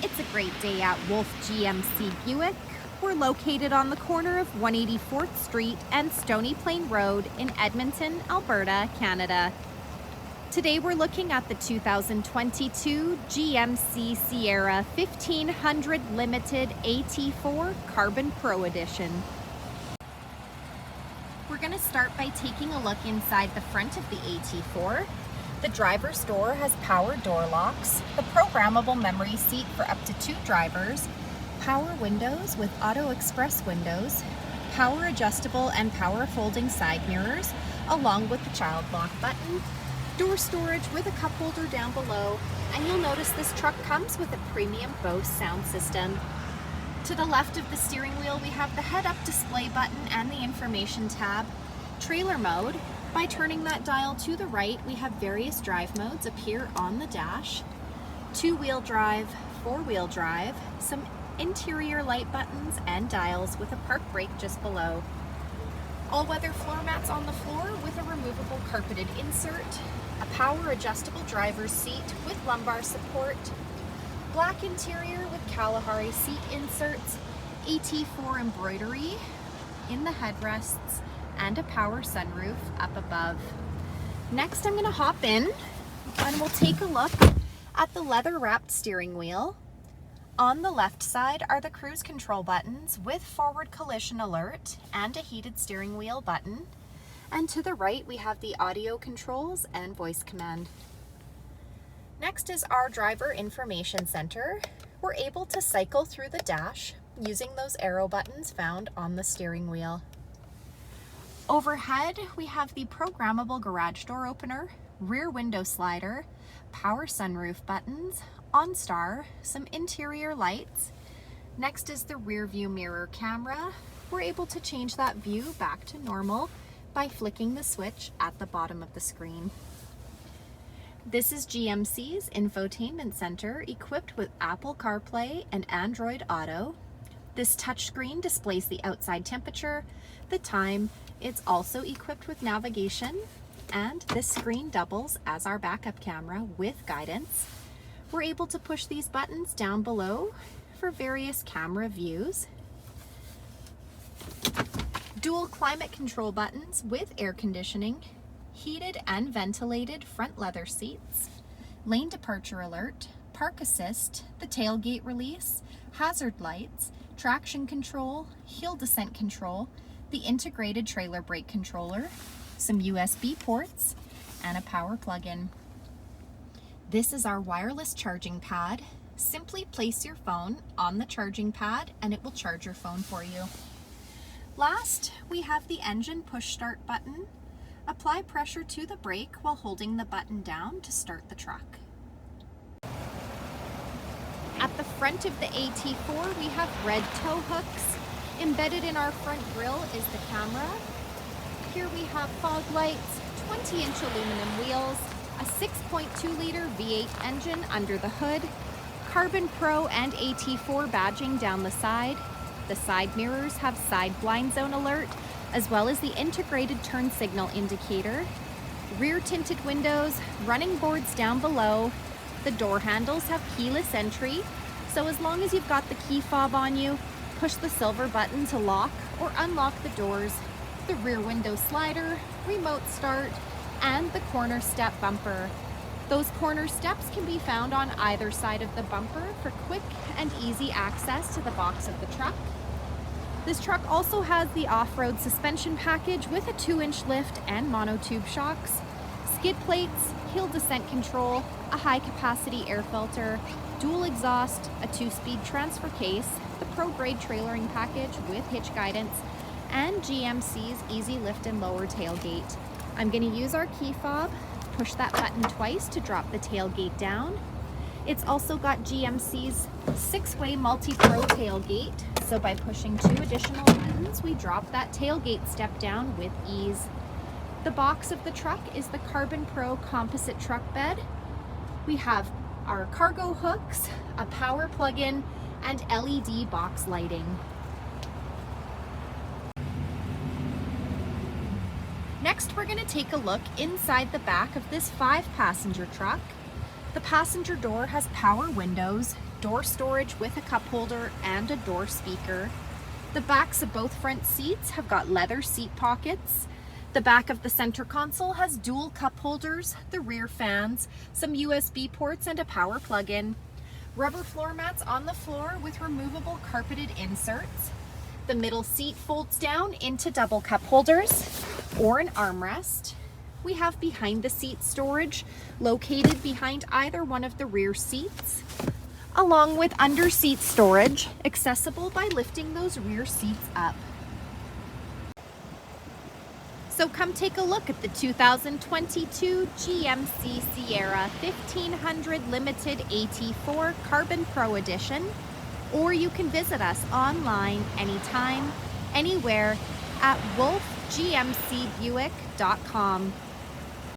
It's a great day at Wolfe GMC Buick. We're located on the corner of 184th Street and Stony Plain Road in Edmonton, Alberta, Canada. Today we're looking at the 2022 GMC Sierra 1500 Limited AT4 Carbon Pro Edition. We're going to start by taking a look inside the front of the AT4. The driver's door has power door locks, a programmable memory seat for up to 2 drivers, power windows with auto express windows, power adjustable and power folding side mirrors, along with the child lock button, door storage with a cup holder down below, and you'll notice this truck comes with a premium Bose sound system. To the left of the steering wheel, we have the head-up display button and the information tab. Trailer mode. By turning that dial to the right, we have various drive modes appear on the dash. 2-wheel drive, 4-wheel drive, some interior light buttons and dials with a park brake just below. All-weather floor mats on the floor with a removable carpeted insert. A power adjustable driver's seat with lumbar support. Black interior with Kalahari seat inserts. AT4 embroidery in the headrests, and a power sunroof up above. Next, I'm going to hop in and we'll take a look at the leather-wrapped steering wheel. On the left side are the cruise control buttons with forward collision alert and a heated steering wheel button. And to the right, we have the audio controls and voice command. Next is our driver information center. We're able to cycle through the dash using those arrow buttons found on the steering wheel. Overhead, we have the programmable garage door opener, rear window slider, power sunroof buttons, OnStar, some interior lights. Next is the rear view mirror camera. We're able to change that view back to normal by flicking the switch at the bottom of the screen. This is GMC's Infotainment Center, equipped with Apple CarPlay and Android Auto. This touchscreen displays the outside temperature, the time. It's also equipped with navigation, and this screen doubles as our backup camera with guidance. We're able to push these buttons down below for various camera views. Dual climate control buttons with air conditioning, heated and ventilated front leather seats, lane departure alert, park assist, the tailgate release, hazard lights, traction control, hill descent control, the integrated trailer brake controller, some USB ports, and a power plug-in. This is our wireless charging pad. Simply place your phone on the charging pad and it will charge your phone for you. Last, we have the engine push start button. Apply pressure to the brake while holding the button down to start the truck. At the front of the AT4, we have red tow hooks. Embedded in our front grille is the camera. Here we have fog lights, 20-inch aluminum wheels, a 6.2-liter V8 engine under the hood, CarbonPro and AT4 badging down the side. The side mirrors have side blind zone alert, as well as the integrated turn signal indicator. Rear tinted windows, running boards down below. The door handles have keyless entry, so as long as you've got the key fob on you, push the silver button to lock or unlock the doors. The rear window slider, remote start, and the CornerStep bumper. Those corner steps can be found on either side of the bumper for quick and easy access to the box of the truck. This truck also has the off-road suspension package with a 2-inch lift and monotube shocks, skid plates, hill descent control, a high-capacity air filter, dual exhaust, a 2-speed transfer case, the pro-grade trailering package with hitch guidance, and GMC's easy lift and lower tailgate. I'm going to use our key fob, push that button twice to drop the tailgate down. It's also got GMC's 6-way MultiPro tailgate, so by pushing 2 additional buttons, we drop that tailgate step down with ease. The box of the truck is the CarbonPro composite truck bed. We have our cargo hooks, a power plug-in, and LED box lighting. Next, we're going to take a look inside the back of this 5-passenger truck. The passenger door has power windows, door storage with a cup holder and a door speaker. The backs of both front seats have got leather seat pockets. The back of the center console has dual cup holders, the rear fans, some USB ports and a power plug-in. Rubber floor mats on the floor with removable carpeted inserts. The middle seat folds down into double cup holders or an armrest. We have behind the seat storage located behind either one of the rear seats, along with under seat storage accessible by lifting those rear seats up. So come take a look at the 2022 GMC Sierra 1500 Limited AT4 Carbon Pro Edition, or you can visit us online anytime, anywhere at wolfegmcbuick.com.